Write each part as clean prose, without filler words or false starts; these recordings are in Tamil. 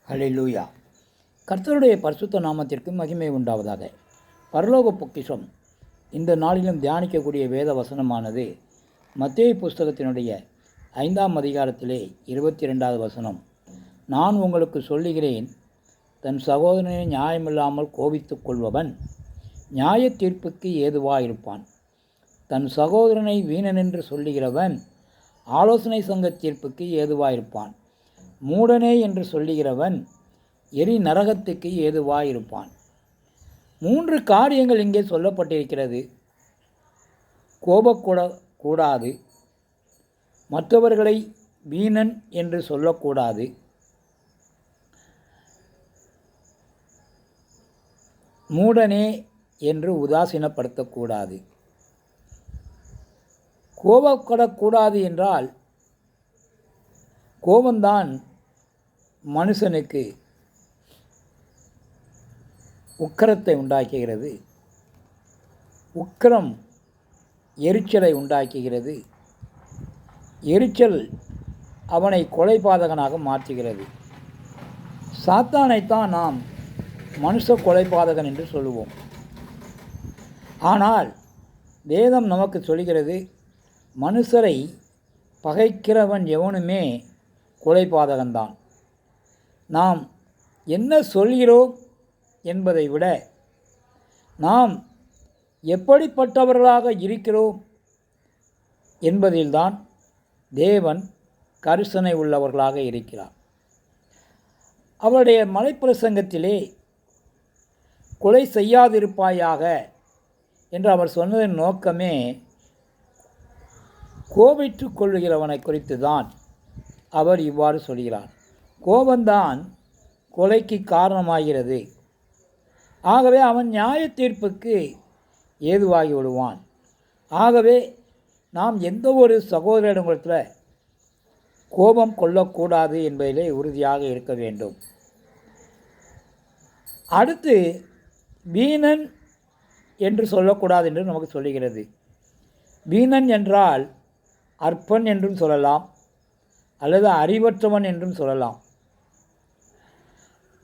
ஹல்லேலூயா. கர்த்தருடைய பரிசுத்த நாமத்திற்கு மகிமை உண்டாவதாக. பரலோக பொக்கிஷம் இந்த நாளிலும் தியானிக்கக்கூடிய வேத வசனமானது மத்தேயு புஸ்தகத்தினுடைய 5ஆம் அதிகாரத்திலே 22வது வசனம். நான் உங்களுக்கு சொல்லுகிறேன், தன் சகோதரனை நியாயமில்லாமல் கோபித்துக் கொள்பவன் நியாய தீர்ப்புக்கு ஏதுவாயிருப்பான். தன் சகோதரனை வீணனென்று சொல்லுகிறவன் ஆலோசனை சங்க தீர்ப்புக்கு ஏதுவாயிருப்பான். மூடனே என்று சொல்லுகிறவன் எரி நரகத்துக்கு ஏதுவாயிருப்பான். 3 காரியங்கள் இங்கே சொல்லப்பட்டிருக்கிறது. கோபக்கூடாது, மற்றவர்களை வீணன் என்று சொல்லக்கூடாது, மூடனே என்று உதாசீனப்படுத்தக்கூடாது. கோபப்படக்கூடாது என்றால் கோபம்தான் மனுஷனுக்கு உக்கிரத்தை உண்டாக்குகிறது. உக்கிரம் எரிச்சலை உண்டாக்குகிறது. எரிச்சல் அவனை கொலைபாதகனாக மாற்றுகிறது. சாத்தானைத்தான் நாம் மனுஷ கொலைபாதகன் என்று சொல்லுவோம். ஆனால் வேதம் நமக்கு சொல்கிறது, மனுஷரை பகைக்கிறவன் எவனுமே கொலைபாதகன்தான். நாம் என்ன சொல்கிறோம் என்பதை விட நாம் எப்படிப்பட்டவர்களாக இருக்கிறோம் என்பதில்தான் தேவன் கரிசனை உள்ளவர்களாக இருக்கிறார். அவருடைய மலைப்பிரசங்கத்திலே கொலை செய்யாதிருப்பாயாக என்று அவர் சொன்னதன் நோக்கமே கோபித்து கொள்ளுகிறவனை குறித்து தான் அவர் இவ்வாறு சொல்கிறார். கோபந்தான் கொலைக்கு காரணமாகிறது. ஆகவே அவன் நியாய தீர்ப்புக்கு ஏதுவாகி விடுவான். ஆகவே நாம் எந்த ஒரு சகோதரனிடத்தில் கோபம் கொள்ளக்கூடாது என்பதிலே உறுதியாக இருக்க வேண்டும். அடுத்து வீணன் என்று சொல்லக்கூடாது என்று நமக்கு சொல்லுகிறது. வீணன் என்றால் அற்பன் என்றும் சொல்லலாம், அல்லது அறிவற்றவன் என்றும் சொல்லலாம்.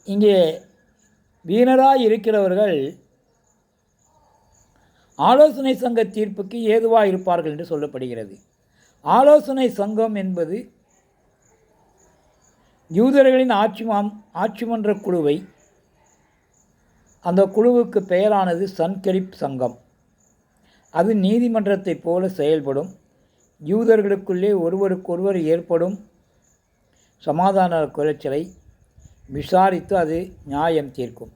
இங்கே வீணராய் இருக்கிறவர்கள் ஆலோசனை சங்க தீர்ப்புக்கு ஏதுவாக இருப்பார்கள் என்று சொல்லப்படுகிறது. ஆலோசனை சங்கம் என்பது யூதர்களின் ஆட்சிமன்ற குழுவை, அந்த குழுவுக்கு பெயரானது சன்கரிப் சங்கம். அது நீதிமன்றத்தைப் போல செயல்படும். யூதர்களுக்குள்ளே ஒருவருக்கொருவர் ஏற்படும் சமாதான குறைச்சலை விசாரித்து அது நியாயம் தீர்க்கும்.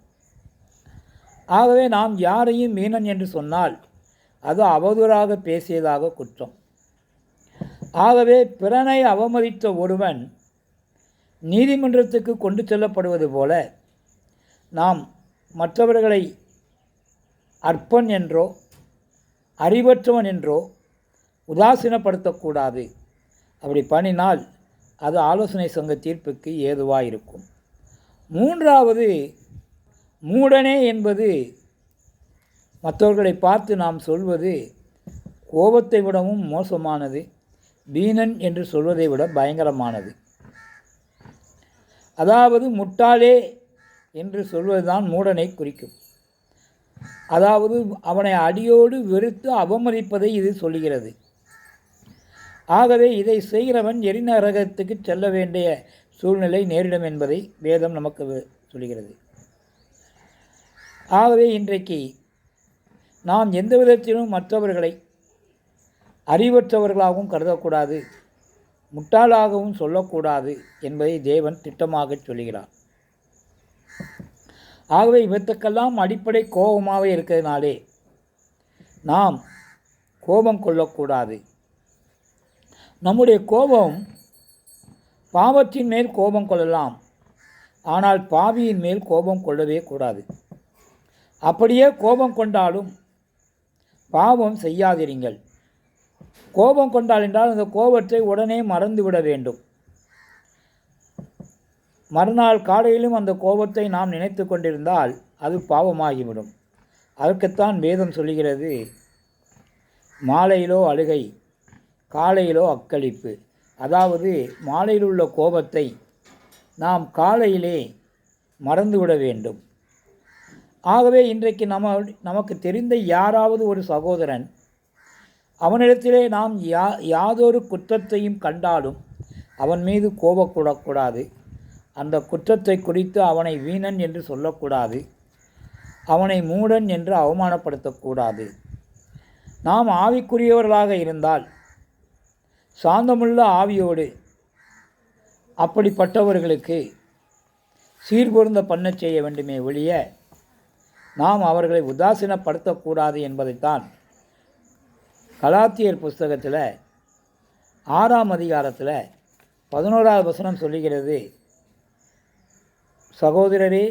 ஆகவே நாம் யாரையும் மீனன் என்று சொன்னால் அது அவதூறாக பேசியதாக குற்றம். ஆகவே பிறனை அவமதித்த ஒருவன் நீதிமன்றத்துக்கு கொண்டு செல்லப்படுவது போல நாம் மற்றவர்களை அற்பன் என்றோ அறிவற்றவன் என்றோ உதாசீனப்படுத்தக்கூடாது. அப்படி பண்ணினால் அது ஆலோசனை சங்க தீர்ப்புக்கு ஏதுவாக இருக்கும். 3வது, மூடனே என்பது மற்றவர்களை பார்த்து நாம் சொல்வது கோபத்தை விடவும் மோசமானது. வீணன் என்று சொல்வதை விட பயங்கரமானது. அதாவது முட்டாளே என்று சொல்வதுதான் மூடனை குறிக்கும். அதாவது அவனை அடியோடு வெறுத்து அவமதிப்பதை இது சொல்கிறது. ஆகவே இதை செய்கிறவன் எரிநரகத்துக்கு செல்ல வேண்டிய சூழ்நிலை நேரிடும் என்பதை வேதம் நமக்கு சொல்கிறது. ஆகவே இன்றைக்கு நாம் எந்த விதத்திலும் மற்றவர்களை அறிவற்றவர்களாகவும் கருதக்கூடாது, முட்டாளாகவும் சொல்லக்கூடாது என்பதை தேவன் திட்டமாக சொல்கிறார். ஆகவே இவற்றுக்கெல்லாம் அடிப்படை கோபமாக இருக்கிறதுனாலே நாம் கோபம் கொள்ளக்கூடாது. நம்முடைய கோபம் பாவத்தின் மேல் கோபம் கொள்ளலாம், ஆனால் பாவியின் மேல் கோபம் கொள்ளவே கூடாது. அப்படியே கோபம் கொண்டாலும் பாவம் செய்யாதிருங்கள். கோபம் கொண்டால் என்றால் அந்த கோபத்தை உடனே மறந்துவிட வேண்டும். மறுநாள் காலையிலும் அந்த கோபத்தை நாம் நினைத்து கொண்டிருந்தால் அது பாவமாகிவிடும். அதற்குத்தான் வேதம் சொல்கிறது, மாலையிலோ அழுகை, காலையிலோ அக்களிப்பு. அதாவது மாலையில் உள்ள கோபத்தை நாம் காலையிலே மறந்துவிட வேண்டும். ஆகவே இன்றைக்கு நமக்கு தெரிந்த யாராவது ஒரு சகோதரன் அவனிடத்திலே நாம் யாதொரு குற்றத்தையும் கண்டாலும் அவன் மீது கோபப்படக்கூடாது. அந்த குற்றத்தை குறித்து அவனை வீணன் என்று சொல்லக்கூடாது. அவனை மூடன் என்று அவமானப்படுத்தக்கூடாது. நாம் ஆவிக்குரியவர்களாக இருந்தால் சாந்தமுள்ள ஆவியோடு அப்படிப்பட்டவர்களுக்கு சீர்பொருந்த பண்ண செய்ய வேண்டுமே ஒழிய நாம் அவர்களை உதாசீனப்படுத்தக்கூடாது என்பதைத்தான் கலாத்தியர் புஸ்தகத்தில் 6ஆம் அதிகாரத்தில் 11வது வசனம் சொல்லுகிறது. சகோதரரே,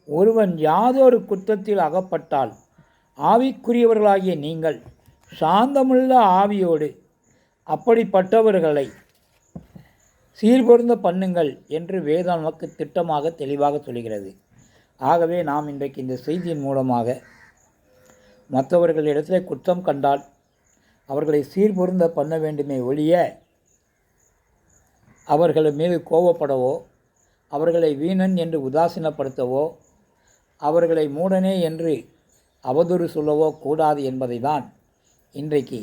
ஒருவன் யாதொரு குற்றத்தில் அகப்பட்டால் ஆவிக்குரியவர்களாகிய நீங்கள் சாந்தமுள்ள ஆவியோடு அப்படிப்பட்டவர்களை சீர்பொருந்த பண்ணுங்கள் என்று வேதம் நமக்கு திட்டமாக தெளிவாக சொல்கிறது. ஆகவே நாம் இன்றைக்கு இந்த செய்தியின் மூலமாக மற்றவர்களிடத்தில் குற்றம் கண்டால் அவர்களை சீர்பொருந்த பண்ண வேண்டுமே ஒழிய அவர்கள் மீது கோபப்படவோ அவர்களை வீணன் என்று உதாசீனப்படுத்தவோ அவர்களை மூடனே என்று அவதூறு சொல்லவோ கூடாது என்பதை தான் இன்றைக்கு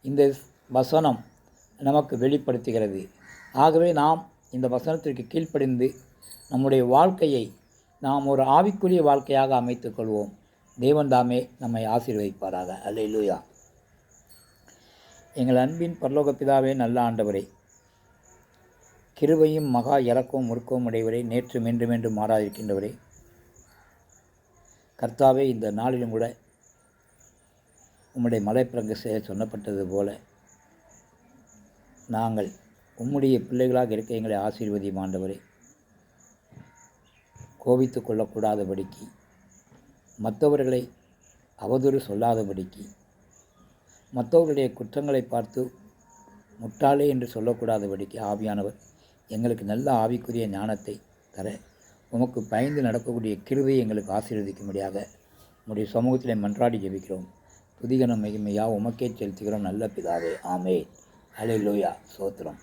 இந்த வசனம் நமக்கு வெளிப்படுத்துகிறது. ஆகவே நாம் இந்த வசனத்திற்கு கீழ்ப்படிந்து நம்முடைய வாழ்க்கையை நாம் ஒரு ஆவிக்குரிய வாழ்க்கையாக அமைத்துக் கொள்வோம். தேவன் தாமே நம்மை ஆசீர்வதிப்பாராக. அல்லேலூயா. எங்கள் அன்பின் பரலோக பிதாவே, நல்ல ஆண்டவரே, கிருபையும் மகா இரக்கமும் முறுக்கவும் உடையவரே, நேற்று மென்று மாறாதிருக்கின்றவரே, கர்த்தாவே, இந்த நாளிலும் கூட உம்முடைய மலைப்பிரங்க சொன்னப்பட்டது போல நாங்கள் உம்முடைய பிள்ளைகளாக இருக்க எங்களை ஆசீர்வதியும் ஆண்டவரே. கோபித்து கொள்ளக்கூடாதபடிக்கு, மற்றவர்களை அவதூறு சொல்லாதபடிக்கு, மற்றவர்களுடைய குற்றங்களை பார்த்து முட்டாளே என்று சொல்லக்கூடாதபடிக்கு ஆவியானவர் எங்களுக்கு நல்ல ஆவிக்குரிய ஞானத்தை தர உமக்கு பயந்து நடக்கக்கூடிய கிருபையை எங்களுக்கு ஆசீர்வதிக்கும்படியாக உம்முடைய சமூகத்திலே மன்றாடி ஜெபிக்கிறோம். துதிகன மகிமையாக உமக்கே செலுத்துகிறோம் நல்ல பிதாவே. ஆமென். அல்லேலூயா. ஸ்தோத்திரம்.